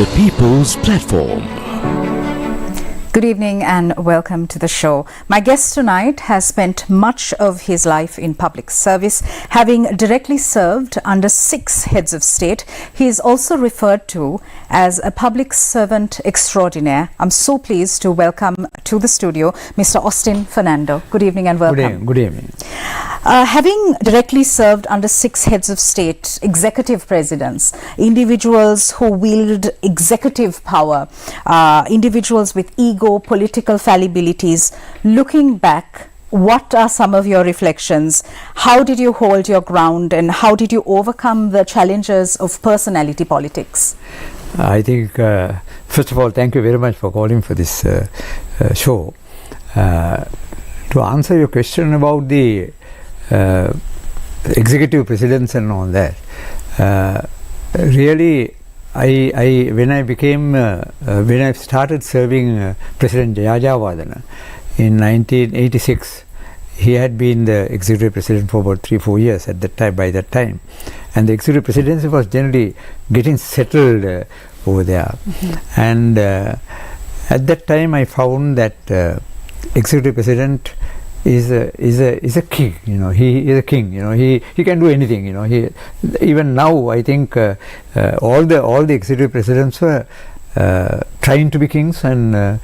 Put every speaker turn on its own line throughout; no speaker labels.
The People's Platform.
Good evening and welcome to the show. My guest tonight has spent much of his life in public service, having directly served under 6 heads of state. He is also referred to as a public servant extraordinaire. I'm so pleased to welcome to the studio Mr. Austin Fernando. Good evening and welcome.
Good evening.
Having directly served under 6 heads of state, executive presidents, individuals who wield executive power, individuals with ego, political fallibilities, looking back, what are some of your reflections? How did you hold your ground and how did you overcome the challenges of personality politics?
I think, first of all, thank you very much for calling for this show. To answer your question about the executive presidents and all that, really, when I started serving President Jayajawardena in 1986, he had been the executive president for about 3-4 years at that time. By that time, and the executive presidency was generally getting settled over there. Mm-hmm. And at that time, I found that executive president is a king. You know, he is a king. You know, he can do anything. You know, even now I think all the executive presidents were trying to be kings and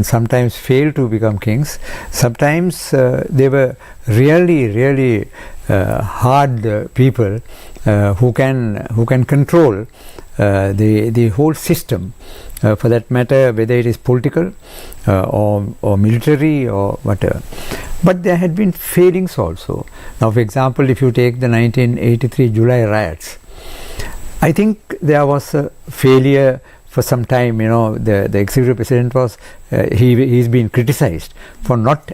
sometimes fail to become kings. Sometimes they were really hard people who can control the whole system. For that matter, whether it is political or military or whatever. But there had been failings also. Now, for example, if you take the 1983 July riots, I think there was a failure for some time. You know, the executive president was, he's been criticized for not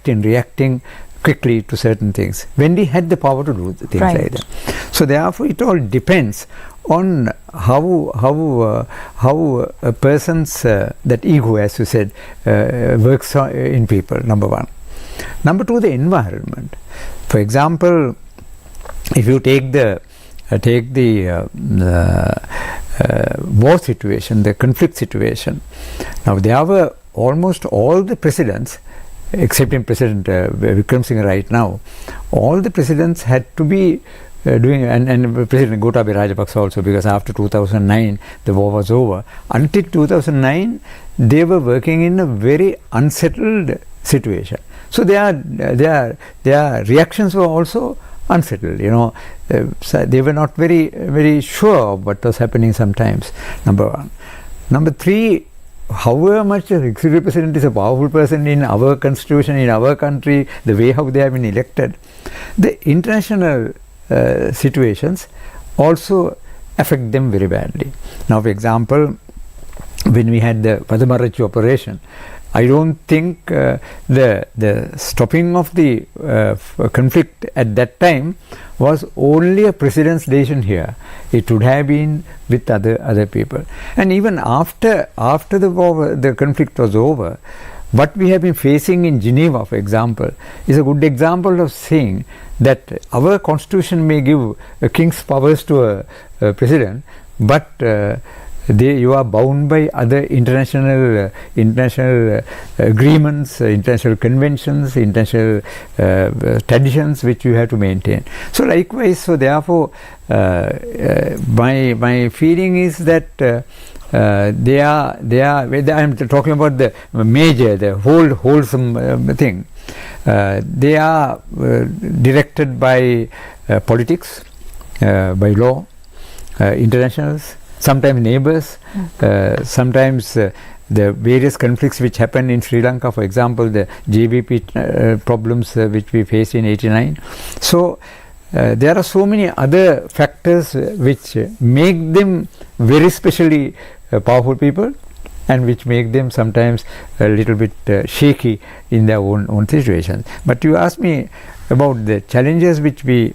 reacting quickly to certain things when he had the power to do things like that. So therefore, it all depends on how a person's that ego, as you said, works in people. Number one. Number two, the environment. For example, if you take the war situation, the conflict situation. Now there were almost all the presidents, excepting President Vikram Singh right now, all the presidents had to be doing, and President Gotabaya Rajapaksa also, because after 2009 the war was over. Until 2009 they were working in a very unsettled situation. So their reactions were also unsettled. You know, so they were not very sure of what was happening sometimes. Number one. Number three, however much the executive president is a powerful person in our constitution, in our country, the way how they have been elected, the international situations also affect them very badly. Now, for example, when we had the Padamarachi operation, I don't think the stopping of the conflict at that time was only a president's decision here. It would have been with other people. And even after the war, the conflict was over, what we have been facing in Geneva, for example, is a good example of saying that our constitution may give a king's powers to a president, but you are bound by other international agreements, international conventions, international traditions which you have to maintain. So likewise, so therefore, my feeling is that they are. I am talking about the major, the wholesome thing. They are directed by politics, by law, internationals, sometimes neighbors, sometimes the various conflicts which happened in Sri Lanka, for example, the JBP problems which we faced in '89. So there are so many other factors which make them very specially powerful people, and which make them sometimes a little bit shaky in their own situations. But you asked me about the challenges which we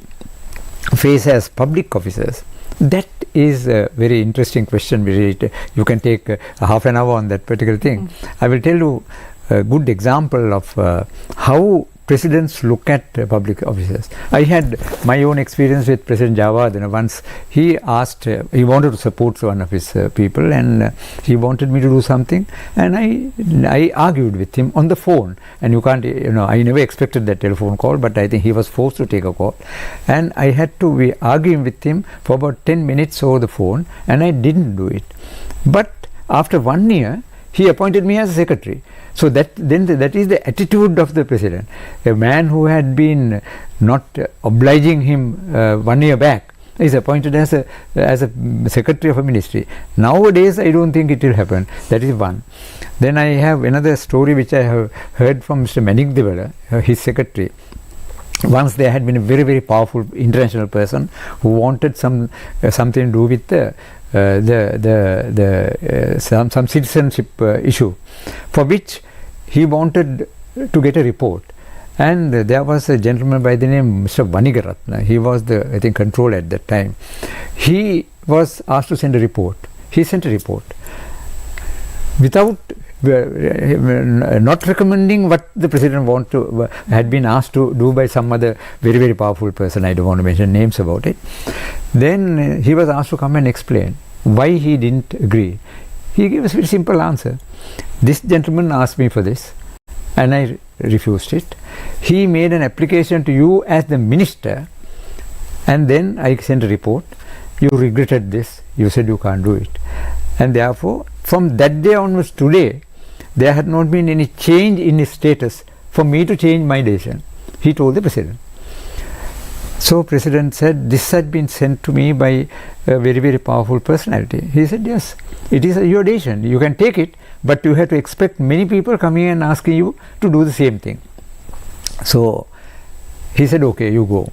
face as public officers. That is a very interesting question. You can take half an hour on that particular thing. I will tell you a good example of how presidents look at public officers. I had my own experience with President Jayawardena. Once he asked, he wanted to support one of his people, and he wanted me to do something, and I argued with him on the phone. And you can't, I never expected that telephone call, but I think he was forced to take a call, and I had to be arguing with him for about 10 minutes over the phone, and I didn't do it. But after 1 year, he appointed me as a secretary. So that is the attitude of the president. A man who had been not obliging him 1 year back is appointed as a secretary of a ministry. Nowadays, I don't think it will happen. That is one. Then I have another story which I have heard from Mr. Manik Devara, his secretary. Once there had been a very, very powerful international person who wanted something to do with some citizenship issue, for which he wanted to get a report. And there was a gentleman by the name Mr. Vanigaratna. He was the, I think, controller at that time. He was asked to send a report. He sent a report without not recommending what the president had been asked to do by some other very, very powerful person. I don't want to mention names about it. Then he was asked to come and explain why he didn't agree. He gave us a very simple answer. This gentleman asked me for this, and I refused it. He made an application to you as the minister, and then I sent a report. You regretted this. You said you can't do it. And therefore, from that day onwards today, there had not been any change in his status for me to change my decision. He told the president. So president said, this had been sent to me by a very, very powerful personality. He said, yes, it is your decision. You can take it, but you have to expect many people coming and asking you to do the same thing. So he said, okay, you go.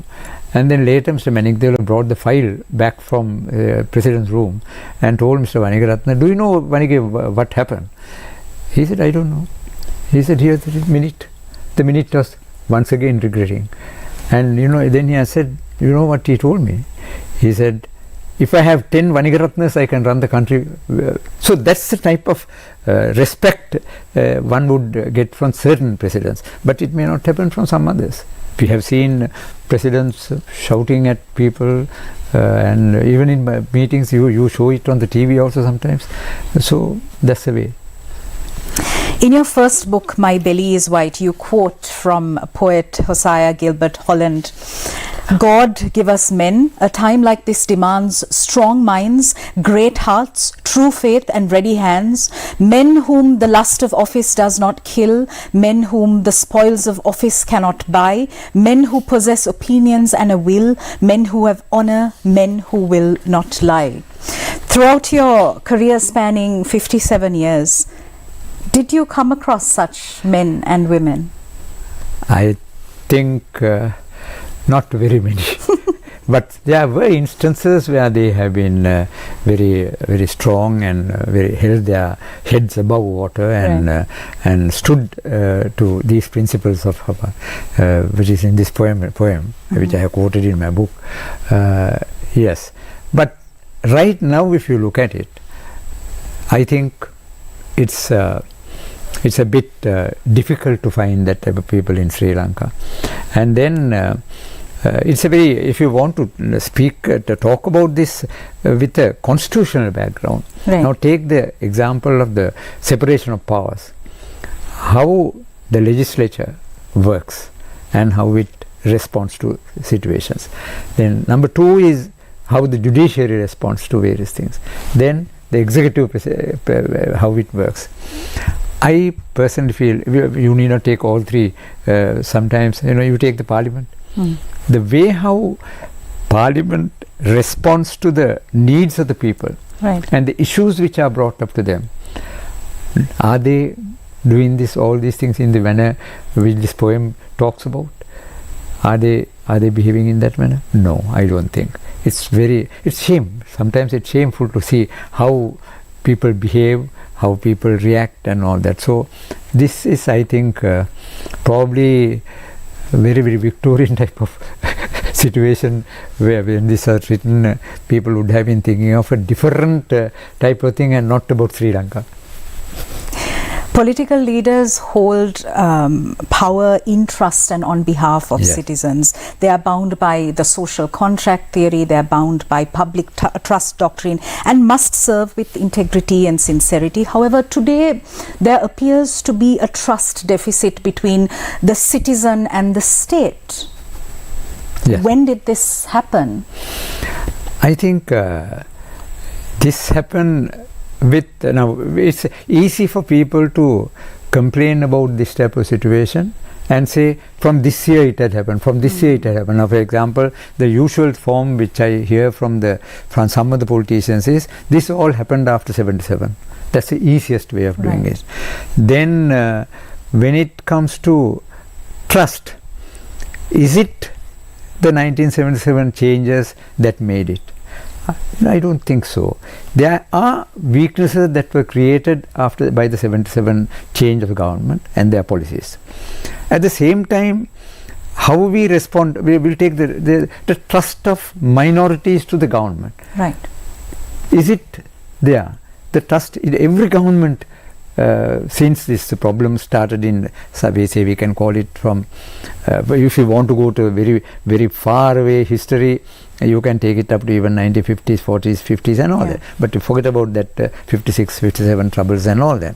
And then later Mr. Manik Devara brought the file back from president's room and told Mr. Vanigaratna, do you know, Vanige, what happened? He said, I don't know. He said, here's the minute. The minute was once again regretting. And then he said, you know what he told me? He said, if I have 10 Vanigaratnas, I can run the country. So that's the type of respect one would get from certain presidents. But it may not happen from some others. We have seen presidents shouting at people, and even in meetings you show it on the TV also sometimes. So that's the way.
In your first book, My Belly is White, you quote from poet Hosea Gilbert Holland, God give us men, a time like this demands strong minds, great hearts, true faith and ready hands, men whom the lust of office does not kill, men whom the spoils of office cannot buy, men who possess opinions and a will, men who have honor, men who will not lie. Throughout your career spanning 57 years, did you come across such men and women?
I think not very many. But there were instances where they have been very, very strong and very held their heads above water and stood to these principles of which is in this poem which I have quoted in my book. Yes, but right now, if you look at it, I think it's a bit difficult to find that type of people in Sri Lanka. And then it's a very, if you want to speak, to talk about this with a constitutional background.
Right.
Now take the example of the separation of powers, how the legislature works and how it responds to situations. Then number two is how the judiciary responds to various things. Then the executive, how it works. I personally feel you need not take all three. Sometimes you take the parliament. The way how parliament responds to the needs of the people,
right,
and the issues which are brought up to them. Are they doing all these things in the manner which this poem talks about? Are they behaving in that manner? No, I don't think. It's shame. Sometimes it's shameful to see how people behave, how people react and all that. So this is, I think, probably a very, very Victorian type of situation where when this was written, people would have been thinking of a different type of thing and not about Sri Lanka.
Political leaders hold power in trust and on behalf of citizens. They are bound by the social contract theory, they are bound by public trust doctrine, and must serve with integrity and sincerity. However, today there appears to be a trust deficit between the citizen and the state.
Yes.
When did this happen?
I think this happened with, now it's easy for people to complain about this type of situation and say from this year it had happened, from this year it had happened. Now, for example, the usual form which I hear from some of the politicians is this all happened after 77. That's the easiest way of doing it. Then when it comes to trust, is it the 1977 changes that made it? I don't think so. There are weaknesses that were created by the 77 change of government and their policies. At the same time, how we respond, we will take the trust of minorities to the government.
Right.
Is it there? The trust in every government since this problem started in, we can call it from, if you want to go to a very, very far away history, you can take it up to even 1950s, 40s, 50s and all that. But to forget about that 56, 57 troubles and all that.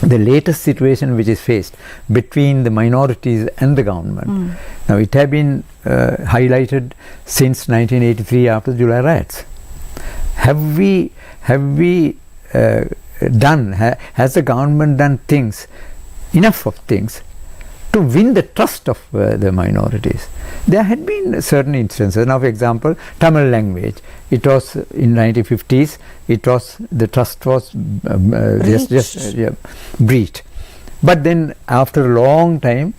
The latest situation which is faced between the minorities and the government. Now it has been highlighted since 1983 after the July riots. Have we has the government done enough of things to win the trust of the minorities? There had been certain instances. Now, for example, Tamil language. It was in 1950s. The trust was breached. But then, after a long time,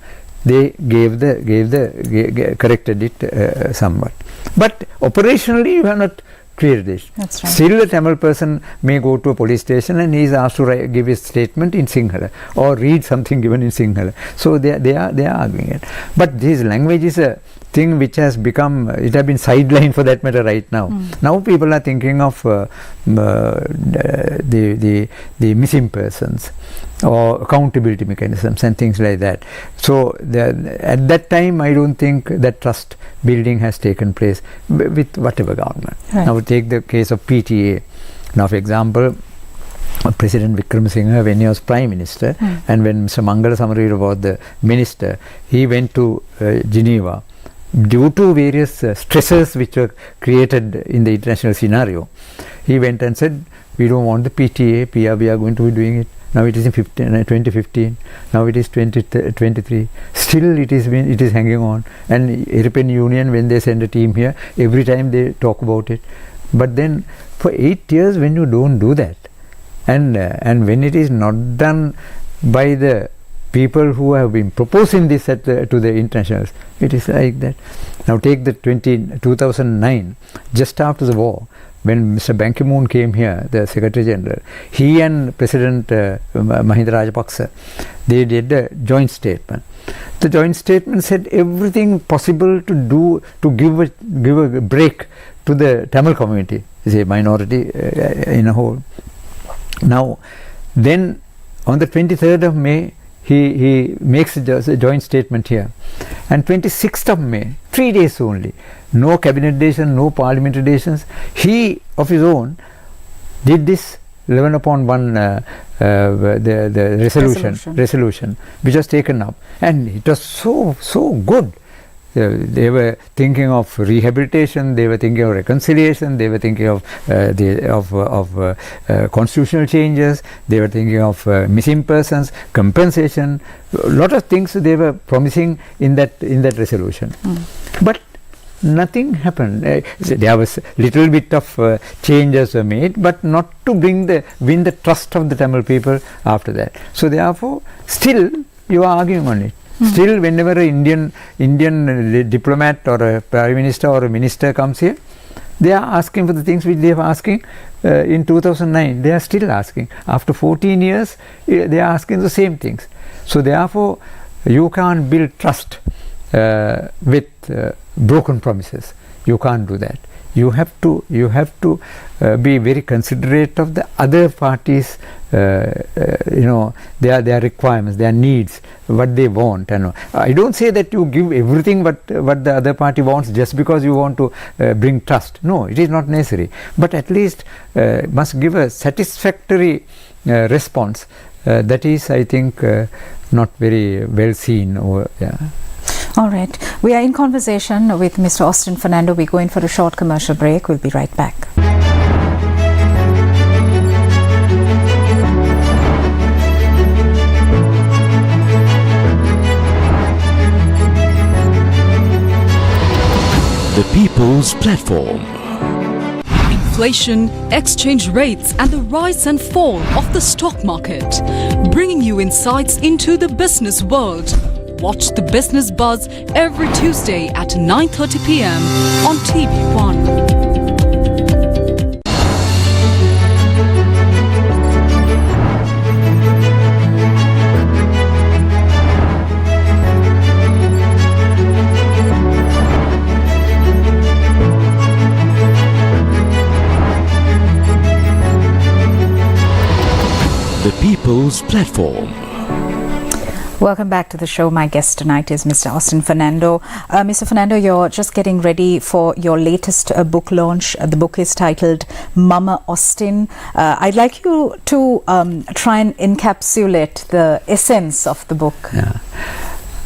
they corrected it somewhat. But operationally, you have not cleared this.
That's right.
Still, a Tamil person may go to a police station and he is asked to give his statement in Sinhala or read something given in Sinhala. So they are arguing it. But this language is a thing which has become, it has been sidelined for that matter right now. Now people are thinking of the missing persons or accountability mechanisms and things like that. So at that time I don't think that trust building has taken place with whatever government.
Right.
Now take the case of PTA. Now, for example, President Wickremesinghe, when he was Prime Minister and when Mr. Mangala Samaraweera was the Minister, he went to Geneva. Due to various stresses which were created in the international scenario, he went and said, we don't want the PTA, we are going to be doing it. Now it is in 2015, now it is 2023. Still it is hanging on. And European Union, when they send a team here, every time they talk about it. But then for 8 years when you don't do that, and when it is not done by the people who have been proposing this to the internationals, it is like that. Now take the 2009, just after the war, when Mr. Ban Ki-moon came here, the Secretary General, he and President Mahinda Rajapaksa, they did a joint statement. The joint statement said everything possible to do to give a break to the Tamil community, is a minority in a whole. Now, then on the 23rd of May, he makes a joint statement here, and 26th of May, 3 days only, no cabinet decision, no parliamentary decisions, he of his own did this 11/1 the resolution which was taken up, and it was so good. They were thinking of rehabilitation, they were thinking of reconciliation, they were thinking of constitutional changes, they were thinking of missing persons, compensation, a lot of things they were promising in that resolution. But nothing happened. There was little bit of changes were made, but not to win the trust of the Tamil people after that. So therefore, still you are arguing on it. Still, whenever an Indian diplomat or a prime minister or a minister comes here, they are asking for the things which they were asking in 2009. They are still asking. After 14 years, they are asking the same things. So therefore, you can't build trust with broken promises. You can't do that. you have to be very considerate of the other parties, their requirements, their needs, what they want. And I don't say that you give everything what the other party wants just because you want to bring trust. No, it is not necessary. But at least must give a satisfactory response. That is, I think, not very well seen.
All right. We are in conversation with Mr. Austin Fernando. We're going for a short commercial break. We'll be right back.
The People's Platform.
Inflation, exchange rates and the rise and fall of the stock market. Bringing you insights into the business world. Watch the Business Buzz every Tuesday at 9:30 p.m. on TV1.
The People's Platform.
Welcome back to the show. My guest tonight is Mr. Austin Fernando. Mr. Fernando, you're just getting ready for your latest book launch. The book is titled Mama Austin. I'd like you to try and encapsulate the essence of the book.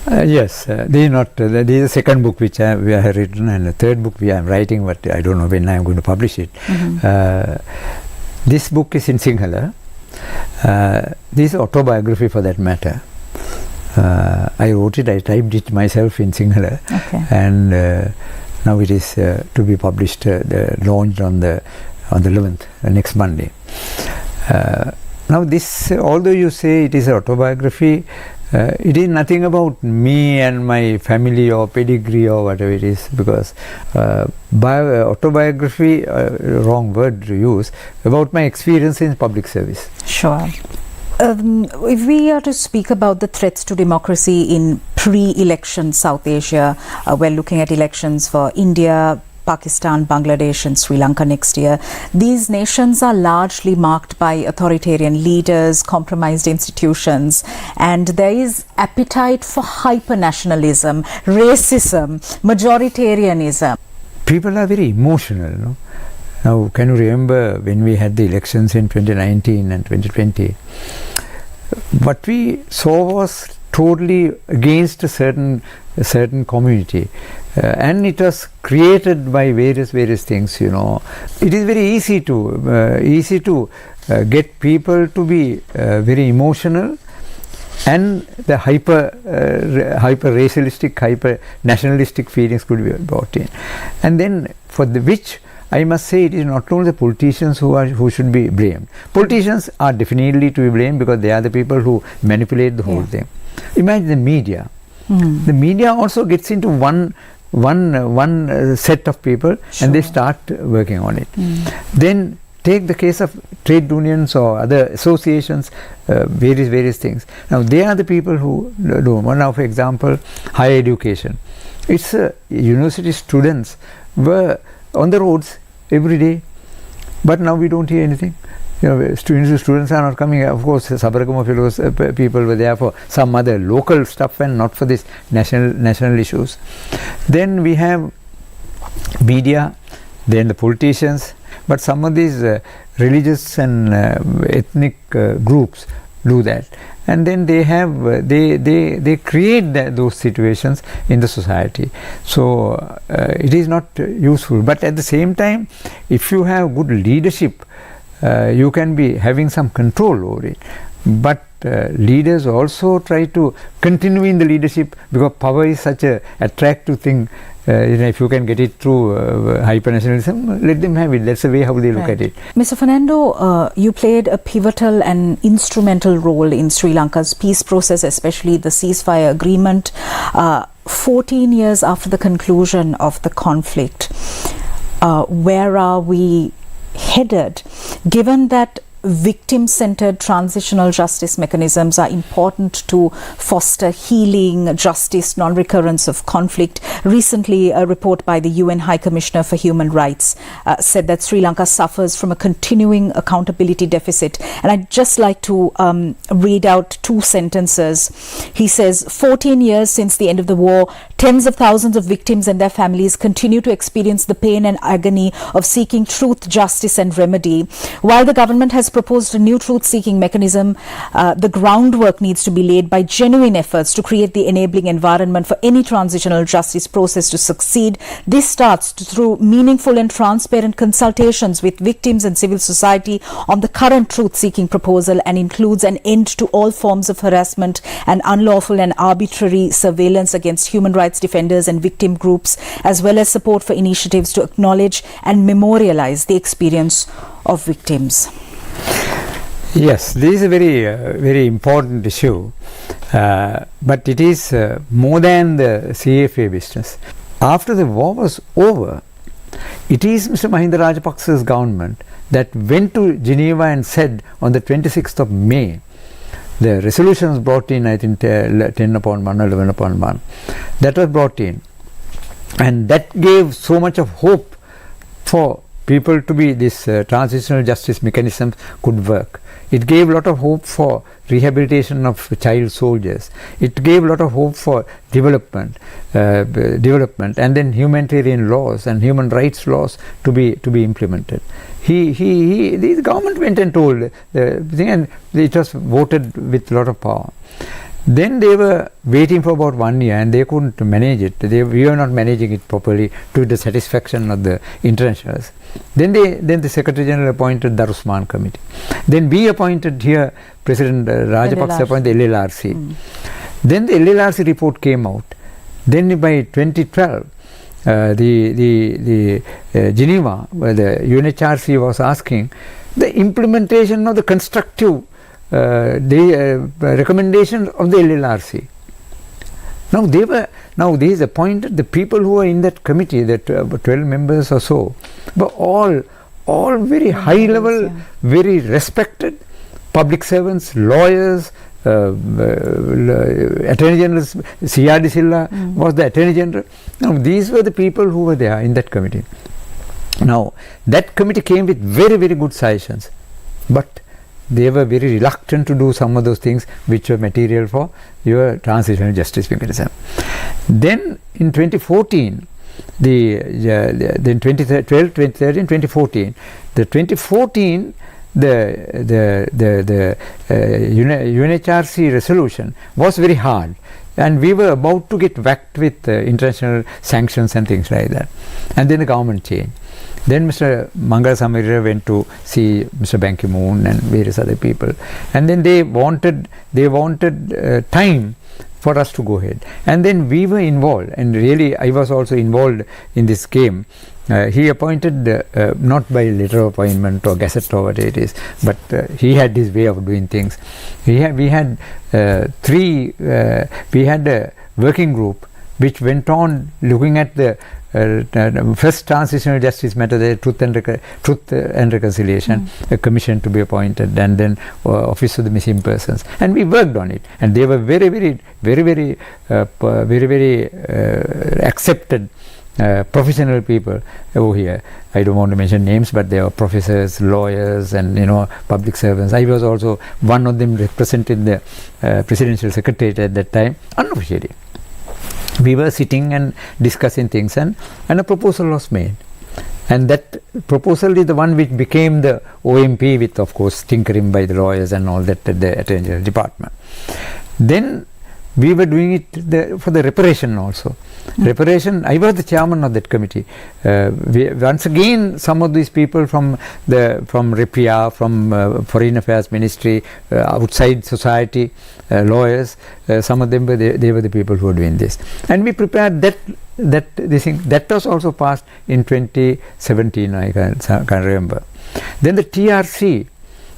Yes, this is the second book which we have written, and the third book we are writing, but I don't know when I am going to publish it. This book is in Sinhala. This is autobiography for that matter. I wrote it, I typed it myself in Sinhala, and now it is to be published, launched on the 11th, next Monday. Now this, although you say it is an autobiography, it is nothing about me and my family or pedigree or whatever it is, because autobiography, wrong word to use, about my experience in public service.
Sure. If we are to speak about the threats to democracy in pre-election South Asia, we're looking at elections for India, Pakistan, Bangladesh and Sri Lanka next year. These nations are largely marked by authoritarian leaders, compromised institutions, and there is appetite for hyper-nationalism, racism, majoritarianism.
People are very emotional, no? Now, can you remember when we had the elections in 2019 and 2020? What we saw was totally against a certain community, and it was created by various things. It is very easy to get people to be very emotional, and the hyper racialistic, hyper nationalistic feelings could be brought in, and then for which I must say it is not only the politicians who should be blamed. Politicians are definitely to be blamed because they are the people who manipulate the whole thing. Imagine the media. The media also gets into one set of people, and they start working on it. Then take the case of trade unions or other associations, various things. Now they are the people who do. Now, for example, higher education. It's university students were on the roads every day, but now we don't hear anything. Students are not coming. Of course, Sabaragama fellows people were there for some other local stuff and not for this national issues. Then we have media, then the politicians, but some of these religious and ethnic groups do that, and then they have they create those situations in the society. So it is not useful. But at the same time, if you have good leadership, you can be having some control over it. But leaders also try to continue in the leadership, because power is such a attractive thing. If you can get it through hyper-nationalism, let them have it. That's the way how they look at it.
Mr. Fernando, you played a pivotal and instrumental role in Sri Lanka's peace process, especially the ceasefire agreement. 14 years after the conclusion of the conflict, where are we headed, given that victim-centered transitional justice mechanisms are important to foster healing, justice, non-recurrence of conflict. Recently, a report by the UN High Commissioner for Human Rights said that Sri Lanka suffers from a continuing accountability deficit. And I'd just like to read out 2 sentences. He says, 14 years since the end of the war, tens of thousands of victims and their families continue to experience the pain and agony of seeking truth, justice and remedy. While the government has proposed a new truth-seeking mechanism, the groundwork needs to be laid by genuine efforts to create the enabling environment for any transitional justice process to succeed. This starts through meaningful and transparent consultations with victims and civil society on the current truth-seeking proposal, and includes an end to all forms of harassment and unlawful and arbitrary surveillance against human rights defenders and victim groups, as well as support for initiatives to acknowledge and memorialize the experience of victims.
Yes, this is a very important issue, but it is more than the CFA business. After the war was over, it is Mr. Mahinda Rajapaksa's government that went to Geneva and said on the 26th of May, the resolution was brought in, I think 10 upon 1 or 11 upon 1, that was brought in, and that gave so much of hope for people to be this transitional justice mechanism could work. It gave a lot of hope for rehabilitation of child soldiers. It gave a lot of hope for development, and then humanitarian laws and human rights laws to be implemented. The government went and told the thing, and it was voted with a lot of power. Then they were waiting for about 1 year, and they couldn't manage it. We were not managing it properly to the satisfaction of the internationals. Then the Secretary General appointed the Darusman Committee. Then we appointed here, President Rajapaksa appointed the LLRC. Then the LLRC report came out. Then by 2012, the Geneva, where the UNHRC was asking the implementation of the constructive recommendation of the LLRC. Now these appointed, the people who were in that committee, that 12 members or so, were all very high level, very respected public servants, lawyers, Attorney General C.R.D. Silla was the Attorney General. Now these were the people who were there in that committee. Now that committee came with very good suggestions, but they were very reluctant to do some of those things which were material for your transitional justice mechanism. Then in 2014, then 2012, 2013, 2014, the 2014 the UNHRC resolution was very hard, and we were about to get whacked with international sanctions and things like that. And then the government changed. Then Mr. Mangala Samarira went to see Mr. Ban Ki-moon and various other people, and then they wanted time for us to go ahead. And then we were involved, and really I was also involved in this game. He appointed, not by letter of appointment or gazette or whatever it is, but he had his way of doing things. We had a working group which went on looking at the first transitional justice matter, the truth and reconciliation, a commission to be appointed, and then office of the missing persons, and we worked on it, and they were very accepted professional people over here. I don't want to mention names, but they were professors, lawyers, and public servants. I was also one of them, represented the presidential secretariat at that time, unofficially. We were sitting and discussing things, and a proposal was made, and that proposal is the one which became the OMP, with of course tinkering by the lawyers and all that at the Attorney General Department. Then we were doing it for the reparation also. Reparation, I was the chairman of that committee. Once again, some of these people from RIPIA, from Foreign Affairs Ministry, outside society, lawyers, some of them they were the people who were doing this. And we prepared this thing. That was also passed in 2017, I can't remember. Then the TRC,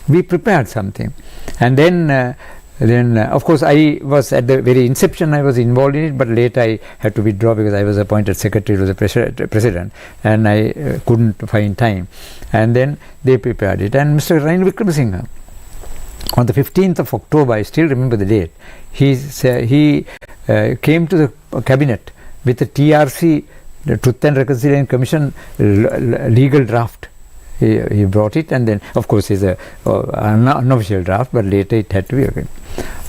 we prepared something. And then then of course I was at the very inception I was involved in it, but later I had to withdraw because I was appointed secretary to the president and I couldn't find time, and then they prepared it. And Mr. Ranil Wickremesinghe, on the 15th of October, I still remember the date, he came to the cabinet with the TRC, the Truth and Reconciliation Commission legal draft. He brought it, and then of course it's an unofficial draft, but later it had to be okay.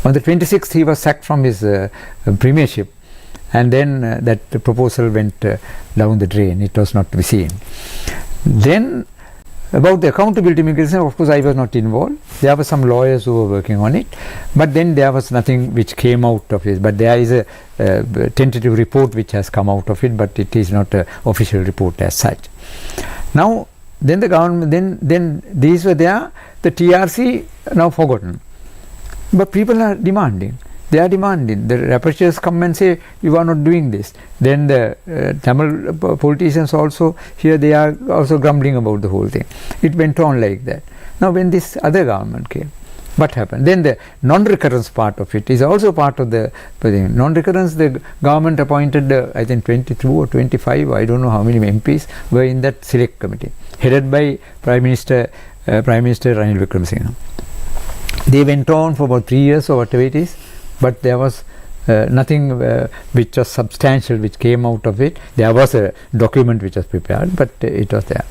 On the 26th he was sacked from his premiership, and then that proposal went down the drain. It was not to be seen. Then about the accountability mechanism, of course I was not involved. There were some lawyers who were working on it, but then there was nothing which came out of it. But there is a tentative report which has come out of it, but it is not an official report as such. Now then the government, then these were there, the TRC now forgotten, but people are demanding. They are demanding. The rapporteurs come and say, you are not doing this. Then the Tamil politicians also, here they are also grumbling about the whole thing. It went on like that. Now when this other government came, what happened? Then the non-recurrence part of it is also part of the thing. Non-recurrence, the government appointed, I think 22 or 25, I don't know how many MPs were in that select committee, headed by Prime Minister Ranil Wickremesinghe. They went on for about 3 years or whatever it is, but there was nothing which was substantial which came out of it. There was a document which was prepared, but it was there.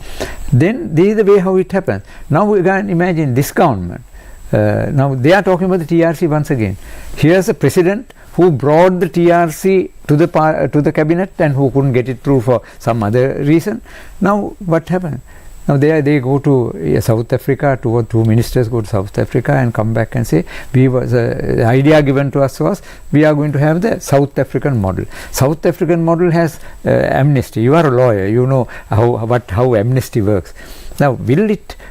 Then this is the way how it happened. Now we can imagine this government. Now they are talking about the TRC once again. Here's a president who brought the TRC to the cabinet and who couldn't get it through for some other reason. Now what happened? Now they go to South Africa, two ministers go to South Africa and come back and say, the idea given to us was, we are going to have the South African model. South African model has amnesty. You are a lawyer, you know how amnesty works. Now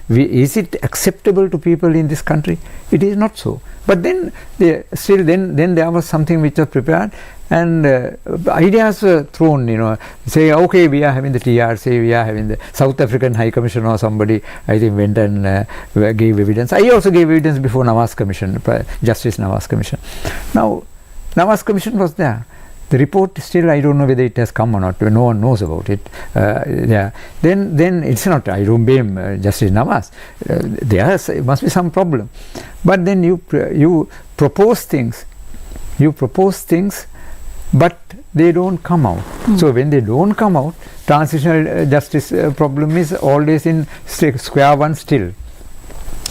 is it acceptable to people in this country? It is not so. But then then there was something which was prepared, and ideas were thrown, say, okay, we are having the TRC, we are having the South African High Commission or somebody, I think, went and gave evidence. I also gave evidence before Nawaz Commission, Justice Nawaz Commission. Now, Nawaz Commission was there. The report still, I don't know whether it has come or not. No one knows about it. Then it's not. I don't blame Justice Nawaz. There must be some problem. But then you propose things. But they don't come out. So when they don't come out, transitional justice problem is always in square one still.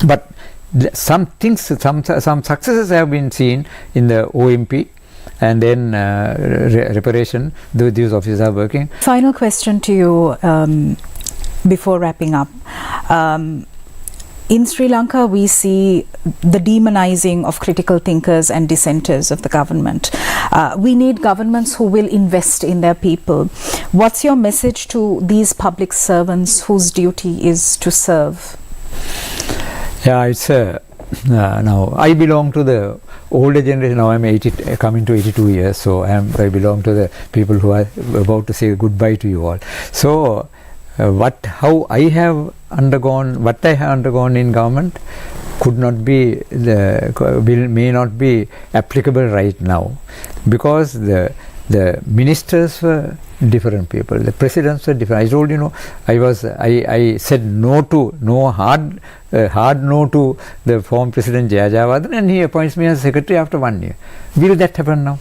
But some things, some successes have been seen in the OMP. And then reparation, these officers are working.
Final question to you before wrapping up. In Sri Lanka, we see the demonizing of critical thinkers and dissenters of the government. We need governments who will invest in their people. What's your message to these public servants whose duty is to serve?
Yeah, it's now I belong to the older generation. Now I'm coming to 82 years, so I belong to the people who are about to say goodbye to you all. So what I have undergone in government may not be applicable right now, because the ministers were different people, the presidents were different. I told I said hard no to the former President Jayajavadan, and he appoints me as secretary after 1 year. Will that happen now?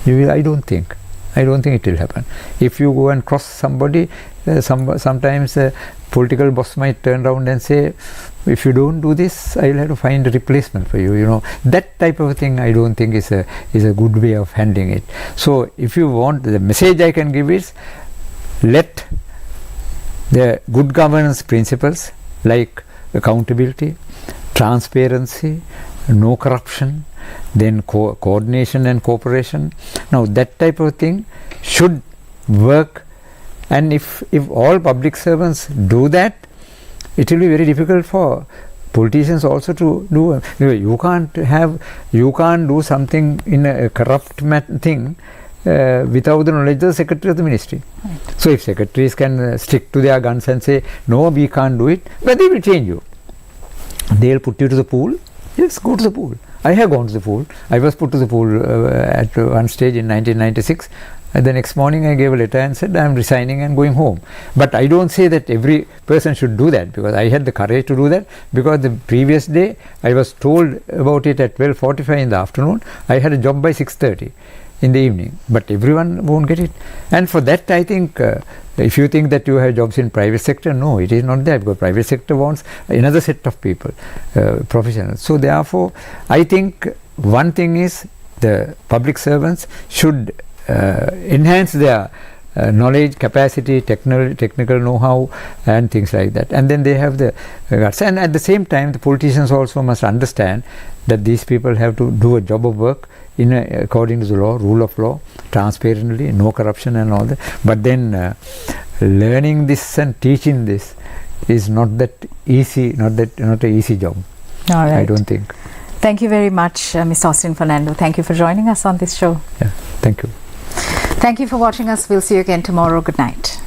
I don't think it will happen. If you go and cross somebody, sometimes a political boss might turn around and say, if you don't do this, I will have to find a replacement for you. That type of thing I don't think is a good way of handling it. So if you want, the message I can give is, let the good governance principles like accountability, transparency, no corruption, then coordination and cooperation. Now that type of thing should work, and if all public servants do that, it will be very difficult for politicians also to do. You can't do something in a corrupt thing without the knowledge of the secretary of the ministry. Right. So if secretaries can stick to their guns and say, no, we can't do it, but they will change you. They will put you to the pool Yes, go to the pool. I have gone to the pool. I was put to the pool at one stage in 1996. And the next morning I gave a letter and said I am resigning and going home. But I don't say that every person should do that, because I had the courage to do that, because the previous day I was told about it at 12:45 in the afternoon. I had a job by 6:30 in the evening, but everyone won't get it. And for that, I think if you think that you have jobs in private sector, no, it is not there, because private sector wants another set of people, professionals. So therefore, I think one thing is the public servants should enhance their knowledge, capacity, technical know-how and things like that, and then they have the guts. And at the same time, the politicians also must understand that these people have to do a job of work in according to the law, rule of law, transparently, no corruption and all that. But then learning this and teaching this is not that easy, not an easy job.
All right.
I don't think.
Thank you very much, Mr. Austin Fernando. Thank you for joining us on this show.
Yeah, thank you.
Thank you for watching us. We'll see you again tomorrow. Good night.